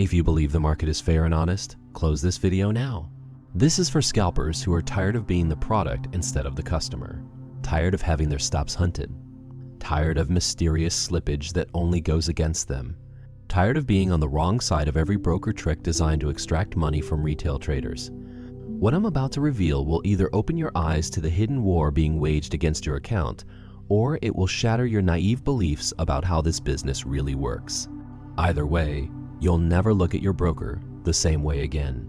If you believe the market is fair and honest, close this video now. This is for scalpers who are tired of being the product instead of the customer, tired of having their stops hunted, tired of mysterious slippage that only goes against them, tired of being on the wrong side of every broker trick designed to extract money from retail traders. What I'm about to reveal will either open your eyes to the hidden war being waged against your account, or it will shatter your naive beliefs about how this business really works. Either way, you'll never look at your broker the same way again.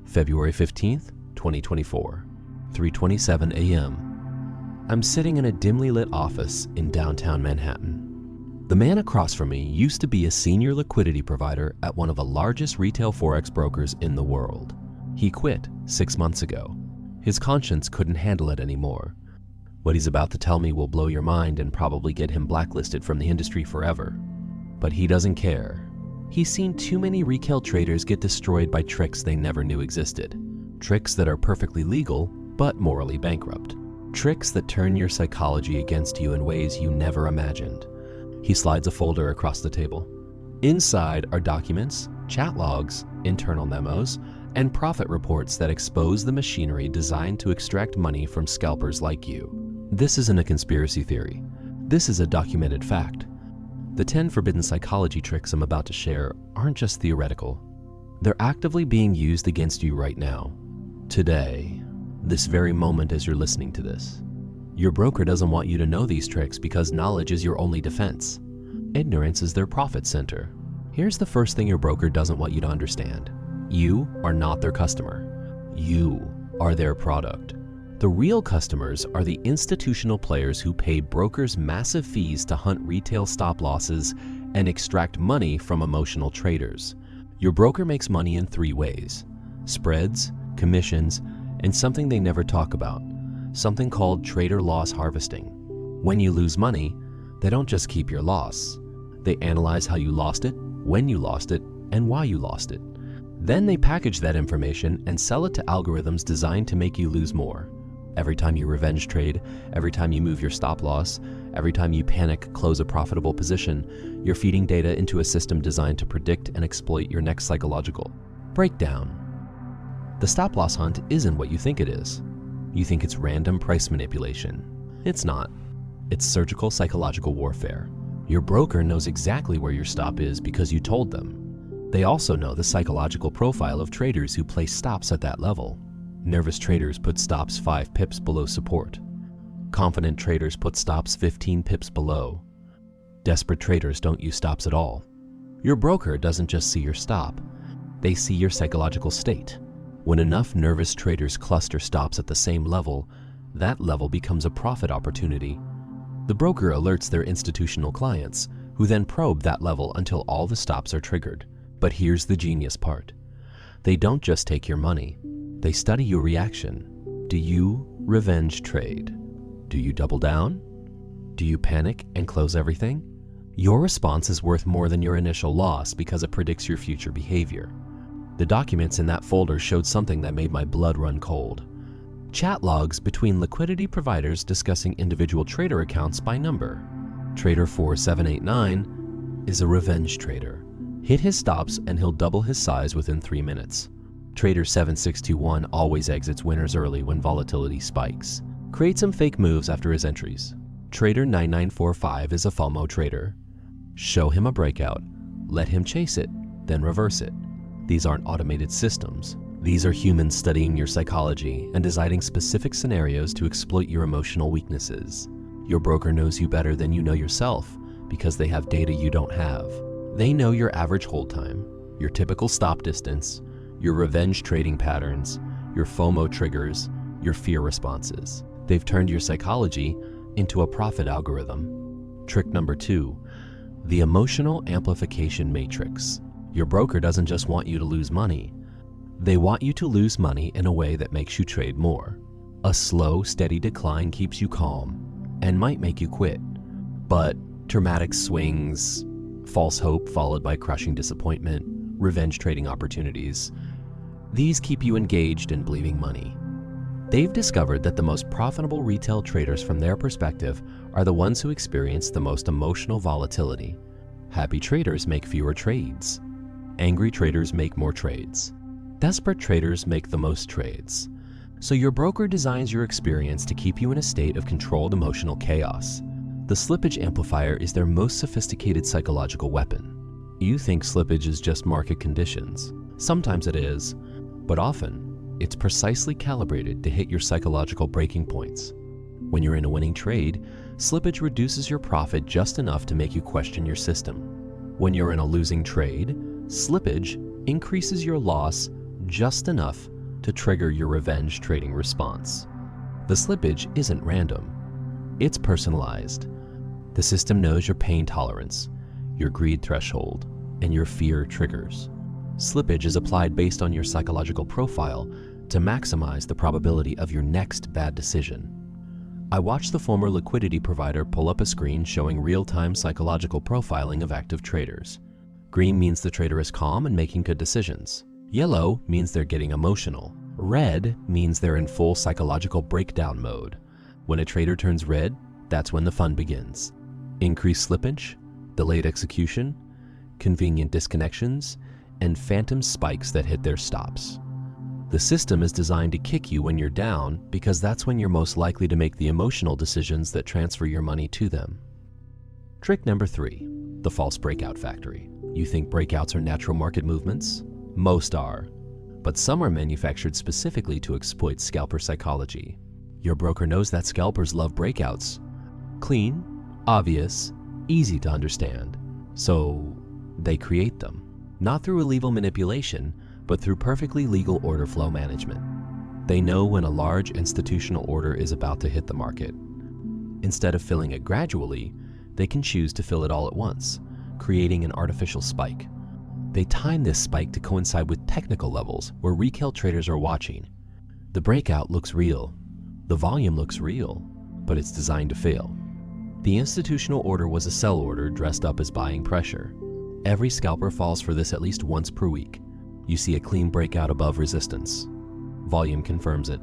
February 15th, 2024, 3:27 a.m. I'm sitting in a dimly lit office in downtown Manhattan. The man across from me used to be a senior liquidity provider at one of the largest retail forex brokers in the world. He quit 6 months ago. His conscience couldn't handle it anymore. What he's about to tell me will blow your mind and probably get him blacklisted from the industry forever. But he doesn't care. He's seen too many retail traders get destroyed by tricks they never knew existed. Tricks that are perfectly legal, but morally bankrupt. Tricks that turn your psychology against you in ways you never imagined. He slides a folder across the table. Inside are documents, chat logs, internal memos, and profit reports that expose the machinery designed to extract money from scalpers like you. This isn't a conspiracy theory. This is a documented fact. The 10 forbidden psychology tricks I'm about to share aren't just theoretical. They're actively being used against you right now. Today, this very moment as you're listening to this. Your broker doesn't want you to know these tricks because knowledge is your only defense. Ignorance is their profit center. Here's the first thing your broker doesn't want you to understand. You are not their customer. You are their product. The real customers are the institutional players who pay brokers massive fees to hunt retail stop losses and extract money from emotional traders. Your broker makes money in 3 ways: spreads, commissions, and something they never talk about, something called trader loss harvesting. When you lose money, they don't just keep your loss. They analyze how you lost it, when you lost it, and why you lost it. Then they package that information and sell it to algorithms designed to make you lose more. Every time you revenge trade, every time you move your stop loss, every time you panic close a profitable position, you're feeding data into a system designed to predict and exploit your next psychological breakdown. The stop loss hunt isn't what you think it is. You think it's random price manipulation. It's not. It's surgical psychological warfare. Your broker knows exactly where your stop is because you told them. They also know the psychological profile of traders who place stops at that level. Nervous traders put stops 5 pips below support. Confident traders put stops 15 pips below. Desperate traders don't use stops at all. Your broker doesn't just see your stop. They see your psychological state. When enough nervous traders cluster stops at the same level, that level becomes a profit opportunity. The broker alerts their institutional clients, who then probe that level until all the stops are triggered. But here's the genius part. They don't just take your money. They study your reaction. Do you revenge trade? Do you double down? Do you panic and close everything? Your response is worth more than your initial loss because it predicts your future behavior. The documents in that folder showed something that made my blood run cold. Chat logs between liquidity providers discussing individual trader accounts by number. Trader 4789 is a revenge trader. Hit his stops and he'll double his size within 3 minutes. Trader 7621 always exits winners early when volatility spikes. Create some fake moves after his entries. Trader 9945 is a FOMO trader. Show him a breakout, let him chase it, then reverse it. These aren't automated systems. These are humans studying your psychology and designing specific scenarios to exploit your emotional weaknesses. Your broker knows you better than you know yourself because they have data you don't have. They know your average hold time, your typical stop distance, your revenge trading patterns, your FOMO triggers, your fear responses. They've turned your psychology into a profit algorithm. Trick number 2, the emotional amplification matrix. Your broker doesn't just want you to lose money. They want you to lose money in a way that makes you trade more. A slow, steady decline keeps you calm and might make you quit. But dramatic swings, false hope followed by crushing disappointment, revenge trading opportunities, these keep you engaged and bleeding money. They've discovered that the most profitable retail traders from their perspective are the ones who experience the most emotional volatility. Happy traders make fewer trades. Angry traders make more trades. Desperate traders make the most trades. So your broker designs your experience to keep you in a state of controlled emotional chaos. The slippage amplifier is their most sophisticated psychological weapon. You think slippage is just market conditions. Sometimes it is, but often it's precisely calibrated to hit your psychological breaking points. When you're in a winning trade, slippage reduces your profit just enough to make you question your system. When you're in a losing trade, slippage increases your loss just enough to trigger your revenge trading response. The slippage isn't random. It's personalized. The system knows your pain tolerance, your greed threshold, and your fear triggers. Slippage is applied based on your psychological profile to maximize the probability of your next bad decision. I watched the former liquidity provider pull up a screen showing real-time psychological profiling of active traders. Green means the trader is calm and making good decisions. Yellow means they're getting emotional. Red means they're in full psychological breakdown mode. When a trader turns red, that's when the fun begins. Increased slippage, delayed execution, convenient disconnections, and phantom spikes that hit their stops. The system is designed to kick you when you're down because that's when you're most likely to make the emotional decisions that transfer your money to them. Trick number 3, the false breakout factory. You think breakouts are natural market movements? Most are, but some are manufactured specifically to exploit scalper psychology. Your broker knows that scalpers love breakouts. Clean, obvious, easy to understand. So they create them, not through illegal manipulation, but through perfectly legal order flow management. They know when a large institutional order is about to hit the market. Instead of filling it gradually, they can choose to fill it all at once, creating an artificial spike. They time this spike to coincide with technical levels where retail traders are watching. The breakout looks real. The volume looks real, but it's designed to fail. The institutional order was a sell order dressed up as buying pressure. Every scalper falls for this at least once per week. You see a clean breakout above resistance. Volume confirms it.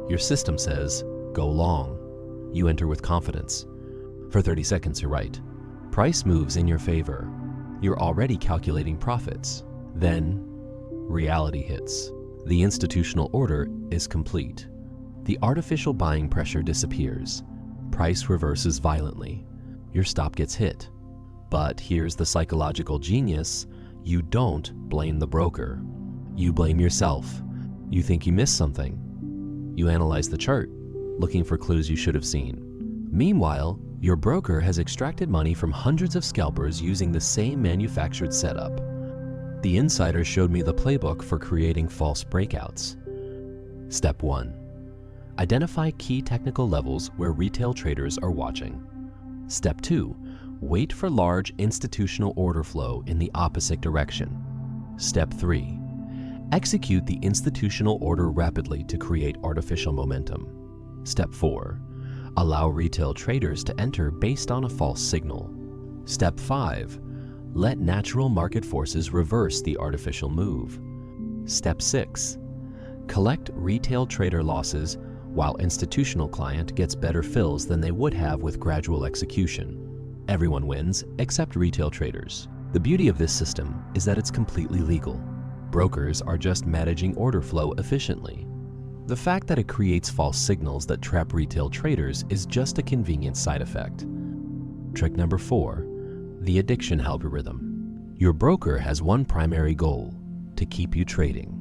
Your system says, go long. You enter with confidence. For 30 seconds, you're right. Price moves in your favor. You're already calculating profits. Then, reality hits. The institutional order is complete. The artificial buying pressure disappears. Price reverses violently. Your stop gets hit. But here's the psychological genius. You don't blame the broker. You blame yourself. You think you missed something. You analyze the chart, looking for clues you should have seen. Meanwhile, your broker has extracted money from hundreds of scalpers using the same manufactured setup. The insider showed me the playbook for creating false breakouts. Step 1. Identify key technical levels where retail traders are watching. Step 2. Wait for large institutional order flow in the opposite direction. Step 3. Execute the institutional order rapidly to create artificial momentum. Step 4. Allow retail traders to enter based on a false signal. Step 5. Let natural market forces reverse the artificial move. Step 6. Collect retail trader losses while institutional client gets better fills than they would have with gradual execution. Everyone wins except retail traders. The beauty of this system is that it's completely legal. Brokers are just managing order flow efficiently. The fact that it creates false signals that trap retail traders is just a convenient side effect. Trick number 4, the addiction algorithm. Your broker has one primary goal: to keep you trading.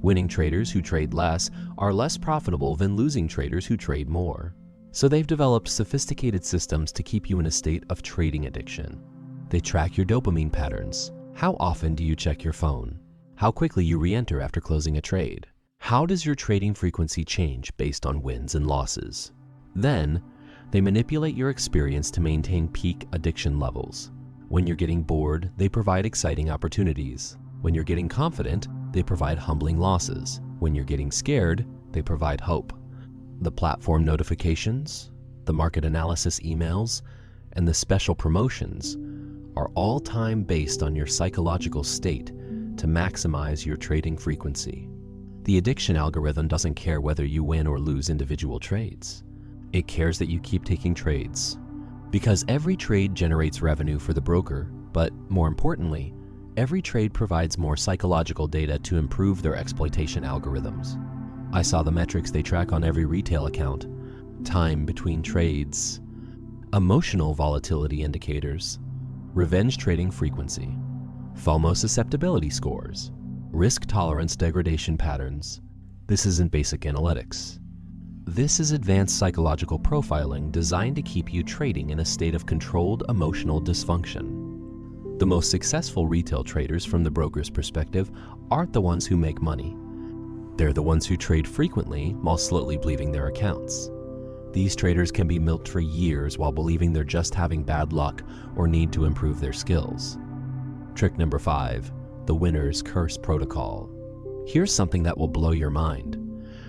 Winning traders who trade less are less profitable than losing traders who trade more. So they've developed sophisticated systems to keep you in a state of trading addiction. They track your dopamine patterns. How often do you check your phone? How quickly you re-enter after closing a trade? How does your trading frequency change based on wins and losses? Then, they manipulate your experience to maintain peak addiction levels. When you're getting bored, they provide exciting opportunities. When you're getting confident, they provide humbling losses. When you're getting scared, they provide hope. The platform notifications, the market analysis emails, and the special promotions are all time based on your psychological state to maximize your trading frequency. The addiction algorithm doesn't care whether you win or lose individual trades. It cares that you keep taking trades. Because every trade generates revenue for the broker, but more importantly, every trade provides more psychological data to improve their exploitation algorithms. I saw the metrics they track on every retail account: time between trades, emotional volatility indicators, revenge trading frequency, FOMO susceptibility scores, risk tolerance degradation patterns. This isn't basic analytics. This is advanced psychological profiling designed to keep you trading in a state of controlled emotional dysfunction. The most successful retail traders from the broker's perspective aren't the ones who make money. They're the ones who trade frequently while slowly bleeding their accounts. These traders can be milked for years while believing they're just having bad luck or need to improve their skills. Trick number 5, the winner's curse protocol. Here's something that will blow your mind.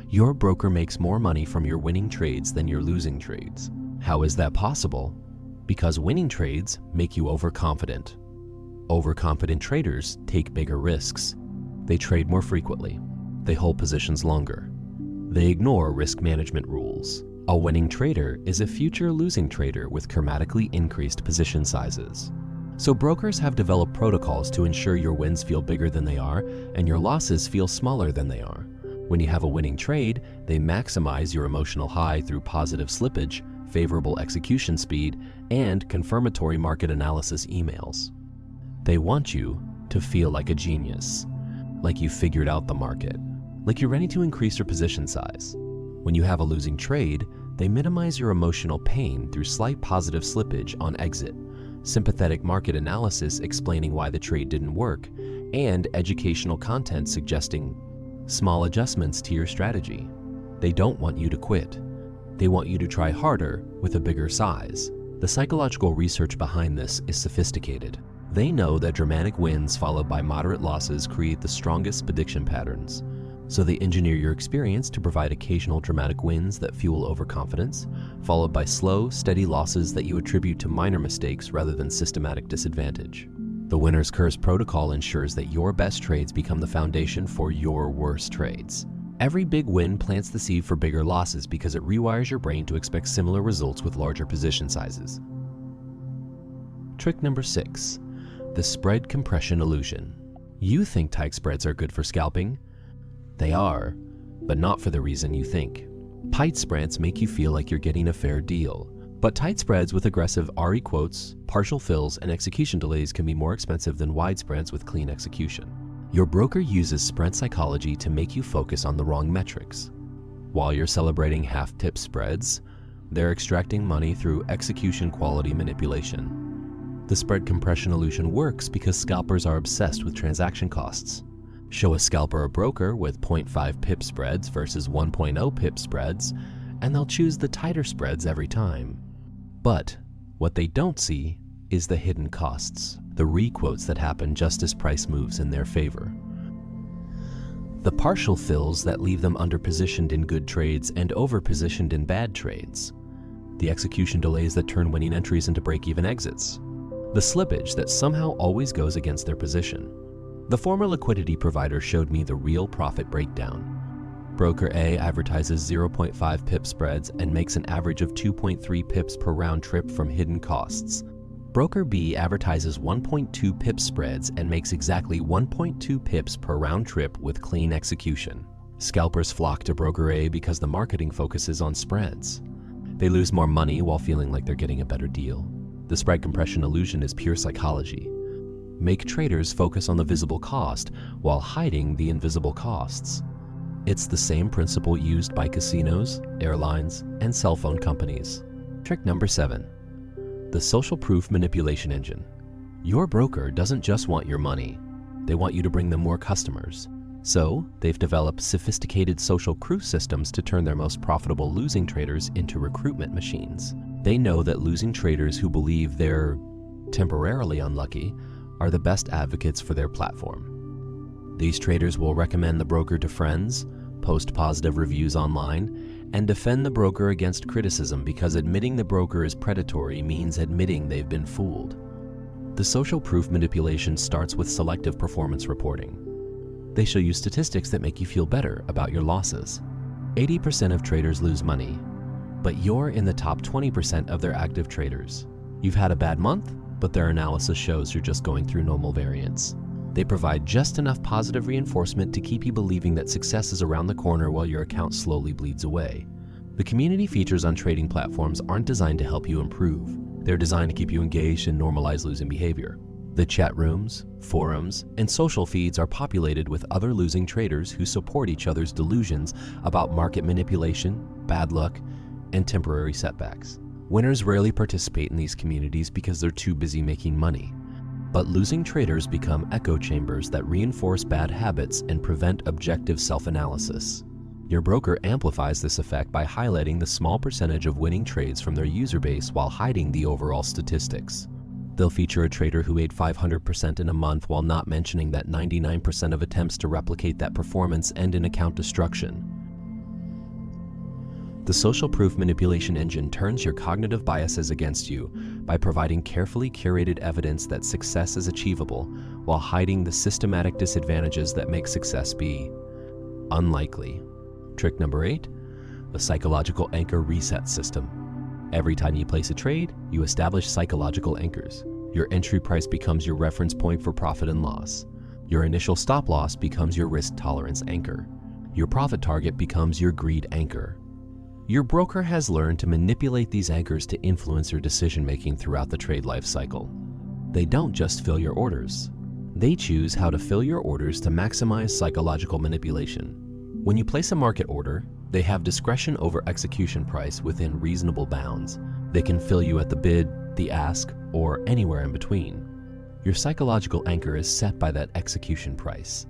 Your broker makes more money from your winning trades than your losing trades. How is that possible? Because winning trades make you overconfident. Overconfident traders take bigger risks. They trade more frequently. They hold positions longer. They ignore risk management rules. A winning trader is a future losing trader with dramatically increased position sizes. So brokers have developed protocols to ensure your wins feel bigger than they are and your losses feel smaller than they are. When you have a winning trade, they maximize your emotional high through positive slippage, favorable execution speed, and confirmatory market analysis emails. They want you to feel like a genius, like you figured out the market, like you're ready to increase your position size. When you have a losing trade, they minimize your emotional pain through slight positive slippage on exit, sympathetic market analysis explaining why the trade didn't work, and educational content suggesting small adjustments to your strategy. They don't want you to quit. They want you to try harder with a bigger size. The psychological research behind this is sophisticated. They know that dramatic wins followed by moderate losses create the strongest prediction patterns. So they engineer your experience to provide occasional dramatic wins that fuel overconfidence, followed by slow, steady losses that you attribute to minor mistakes rather than systematic disadvantage. The winner's curse protocol ensures that your best trades become the foundation for your worst trades. Every big win plants the seed for bigger losses because it rewires your brain to expect similar results with larger position sizes. Trick number 6, the spread compression illusion. You think tight spreads are good for scalping. They are, but not for the reason you think. Tight spreads make you feel like you're getting a fair deal. But tight spreads with aggressive RE quotes, partial fills, and execution delays can be more expensive than wide spreads with clean execution. Your broker uses spread psychology to make you focus on the wrong metrics. While you're celebrating half-tip spreads, they're extracting money through execution quality manipulation. The spread compression illusion works because scalpers are obsessed with transaction costs. Show a scalper a broker with 0.5 pip spreads versus 1.0 pip spreads, and they'll choose the tighter spreads every time. But what they don't see is the hidden costs, the requotes that happen just as price moves in their favor. The partial fills that leave them underpositioned in good trades and overpositioned in bad trades. The execution delays that turn winning entries into break-even exits. The slippage that somehow always goes against their position. The former liquidity provider showed me the real profit breakdown. Broker A advertises 0.5 pip spreads and makes an average of 2.3 pips per round trip from hidden costs. Broker B advertises 1.2 pip spreads and makes exactly 1.2 pips per round trip with clean execution. Scalpers flock to Broker A because the marketing focuses on spreads. They lose more money while feeling like they're getting a better deal. The spread compression illusion is pure psychology. Make traders focus on the visible cost while hiding the invisible costs. It's the same principle used by casinos, airlines, and cell phone companies. Trick number 7, the social proof manipulation engine. Your broker doesn't just want your money. They want you to bring them more customers. So they've developed sophisticated social proof systems to turn their most profitable losing traders into recruitment machines. They know that losing traders who believe they're temporarily unlucky are the best advocates for their platform. These traders will recommend the broker to friends, post positive reviews online, and defend the broker against criticism because admitting the broker is predatory means admitting they've been fooled. The social proof manipulation starts with selective performance reporting. They show you statistics that make you feel better about your losses. 80% of traders lose money, but you're in the top 20% of their active traders. You've had a bad month, but their analysis shows you're just going through normal variance. They provide just enough positive reinforcement to keep you believing that success is around the corner while your account slowly bleeds away. The community features on trading platforms aren't designed to help you improve. They're designed to keep you engaged and normalize losing behavior. The chat rooms, forums, and social feeds are populated with other losing traders who support each other's delusions about market manipulation, bad luck, and temporary setbacks. Winners rarely participate in these communities because they're too busy making money. But losing traders become echo chambers that reinforce bad habits and prevent objective self-analysis. Your broker amplifies this effect by highlighting the small percentage of winning trades from their user base while hiding the overall statistics. They'll feature a trader who made 500% in a month while not mentioning that 99% of attempts to replicate that performance end in account destruction. The social proof manipulation engine turns your cognitive biases against you by providing carefully curated evidence that success is achievable while hiding the systematic disadvantages that make success be unlikely. Trick number 8, the psychological anchor reset system. Every time you place a trade, you establish psychological anchors. Your entry price becomes your reference point for profit and loss. Your initial stop loss becomes your risk tolerance anchor. Your profit target becomes your greed anchor. Your broker has learned to manipulate these anchors to influence your decision-making throughout the trade life cycle. They don't just fill your orders. They choose how to fill your orders to maximize psychological manipulation. When you place a market order, they have discretion over execution price within reasonable bounds. They can fill you at the bid, the ask, or anywhere in between. Your psychological anchor is set by that execution price.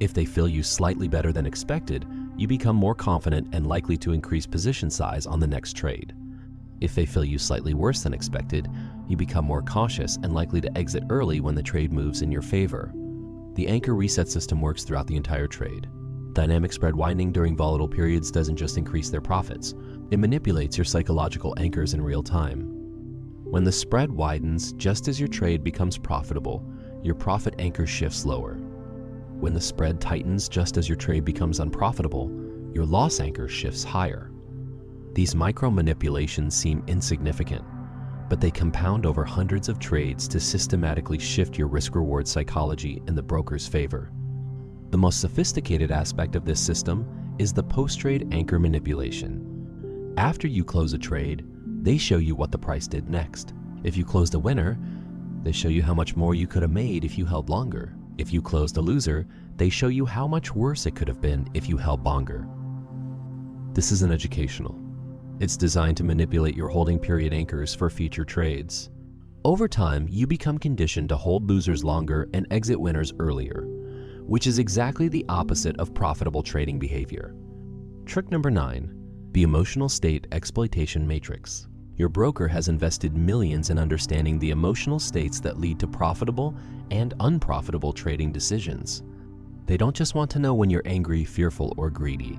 If they fill you slightly better than expected, you become more confident and likely to increase position size on the next trade. If they fill you slightly worse than expected, you become more cautious and likely to exit early when the trade moves in your favor. The anchor reset system works throughout the entire trade. Dynamic spread widening during volatile periods doesn't just increase their profits, it manipulates your psychological anchors in real time. When the spread widens just as your trade becomes profitable, your profit anchor shifts lower. When the spread tightens just as your trade becomes unprofitable, your loss anchor shifts higher. These micro manipulations seem insignificant, but they compound over hundreds of trades to systematically shift your risk-reward psychology in the broker's favor. The most sophisticated aspect of this system is the post-trade anchor manipulation. After you close a trade, they show you what the price did next. If you closed a winner, they show you how much more you could have made if you held longer. If you closed a loser, they show you how much worse it could have been if you held longer. This isn't educational. It's designed to manipulate your holding period anchors for future trades. Over time, you become conditioned to hold losers longer and exit winners earlier, which is exactly the opposite of profitable trading behavior. Trick number 9, the emotional state exploitation matrix. Your broker has invested millions in understanding the emotional states that lead to profitable and unprofitable trading decisions. They don't just want to know when you're angry, fearful, or greedy.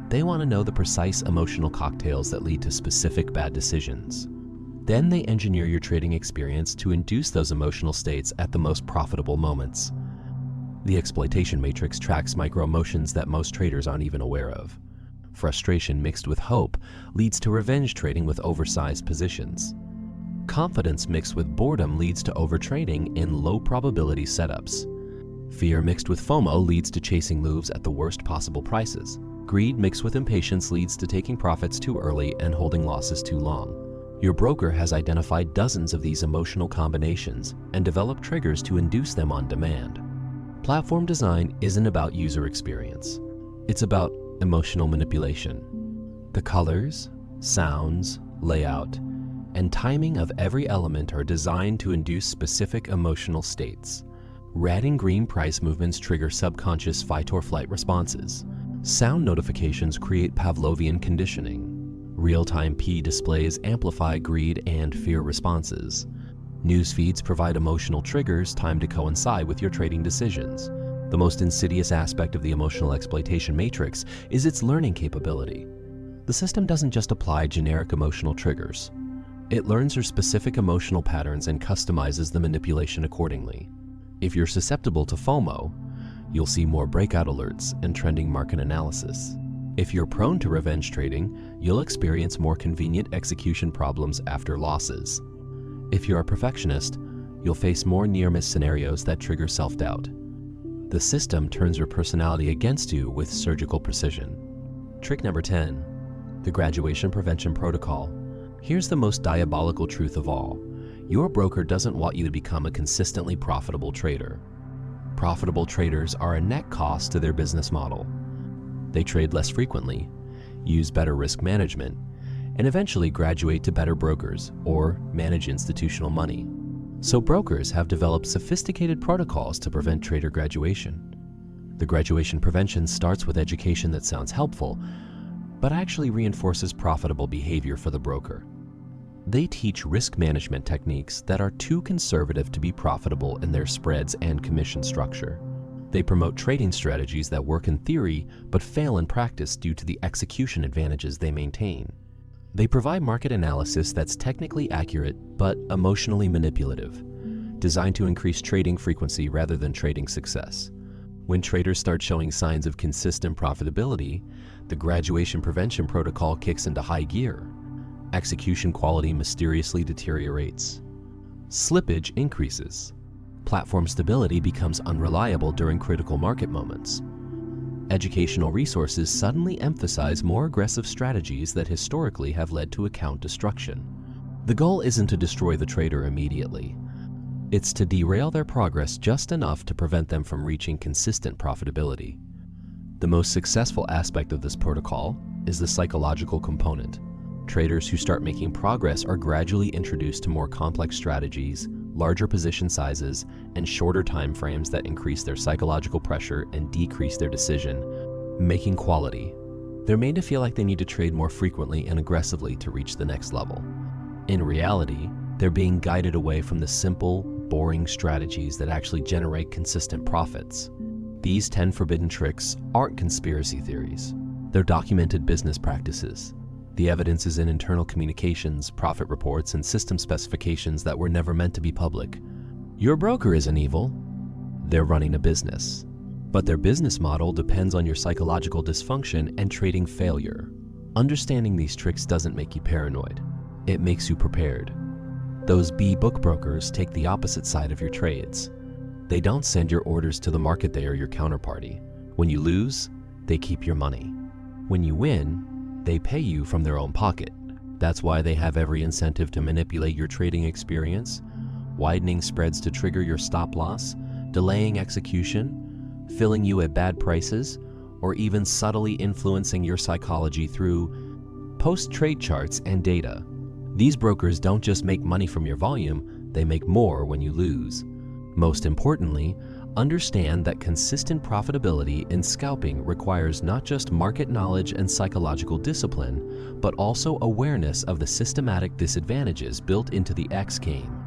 They want to know the precise emotional cocktails that lead to specific bad decisions. Then they engineer your trading experience to induce those emotional states at the most profitable moments. The exploitation matrix tracks micro-emotions that most traders aren't even aware of. Frustration mixed with hope leads to revenge trading with oversized positions. Confidence mixed with boredom leads to overtrading in low-probability setups. Fear mixed with FOMO leads to chasing moves at the worst possible prices. Greed mixed with impatience leads to taking profits too early and holding losses too long. Your broker has identified dozens of these emotional combinations and developed triggers to induce them on demand. Platform design isn't about user experience. It's about emotional manipulation. The colors, sounds, layout, and timing of every element are designed to induce specific emotional states. Red and green price movements trigger subconscious fight or flight responses. Sound notifications create Pavlovian conditioning. Real-time P displays amplify greed and fear responses. News feeds provide emotional triggers timed to coincide with your trading decisions. The most insidious aspect of the emotional exploitation matrix is its learning capability. The system doesn't just apply generic emotional triggers. It learns your specific emotional patterns and customizes the manipulation accordingly. If you're susceptible to FOMO, you'll see more breakout alerts and trending market analysis. If you're prone to revenge trading, you'll experience more convenient execution problems after losses. If you're a perfectionist, you'll face more near-miss scenarios that trigger self-doubt. The system turns your personality against you with surgical precision. Trick number 10, the graduation prevention protocol. Here's the most diabolical truth of all. Your broker doesn't want you to become a consistently profitable trader. Profitable traders are a net cost to their business model. They trade less frequently, use better risk management, and eventually graduate to better brokers or manage institutional money. So brokers have developed sophisticated protocols to prevent trader graduation. The graduation prevention starts with education that sounds helpful, but actually reinforces profitable behavior for the broker. They teach risk management techniques that are too conservative to be profitable in their spreads and commission structure. They promote trading strategies that work in theory but fail in practice due to the execution advantages they maintain. They provide market analysis that's technically accurate but emotionally manipulative, designed to increase trading frequency rather than trading success. When traders start showing signs of consistent profitability, the graduation prevention protocol kicks into high gear. Execution quality mysteriously deteriorates. Slippage increases. Platform stability becomes unreliable during critical market moments. Educational resources suddenly emphasize more aggressive strategies that historically have led to account destruction. The goal isn't to destroy the trader immediately. It's to derail their progress just enough to prevent them from reaching consistent profitability. The most successful aspect of this protocol is the psychological component. Traders who start making progress are gradually introduced to more complex strategies, larger position sizes, and shorter time frames that increase their psychological pressure and decrease their decision-making quality. They're made to feel like they need to trade more frequently and aggressively to reach the next level. In reality, they're being guided away from the simple, boring strategies that actually generate consistent profits. These 10 forbidden tricks aren't conspiracy theories. They're documented business practices. The evidence is in internal communications, profit reports, and system specifications that were never meant to be public. Your broker isn't evil. They're running a business. But their business model depends on your psychological dysfunction and trading failure. Understanding these tricks doesn't make you paranoid. It makes you prepared. Those B-book brokers take the opposite side of your trades. They don't send your orders to the market they are your counterparty. When you lose, they keep your money. When you win, they pay you from their own pocket. That's why they have every incentive to manipulate your trading experience, widening spreads to trigger your stop loss, delaying execution, filling you at bad prices, or even subtly influencing your psychology through post-trade charts and data. These brokers don't just make money from your volume, they make more when you lose. Most importantly, understand that consistent profitability in scalping requires not just market knowledge and psychological discipline, but also awareness of the systematic disadvantages built into the X-game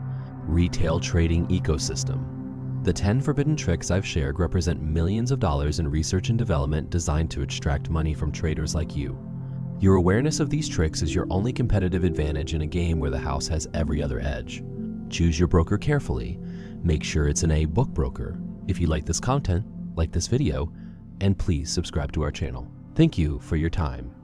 retail trading ecosystem. The 10 forbidden tricks I've shared represent millions of dollars in research and development designed to extract money from traders like you. Your awareness of these tricks is your only competitive advantage in a game where the house has every other edge. Choose your broker carefully. Make sure it's an A-book broker. If you like this content, like this video, and please subscribe to our channel. Thank you for your time.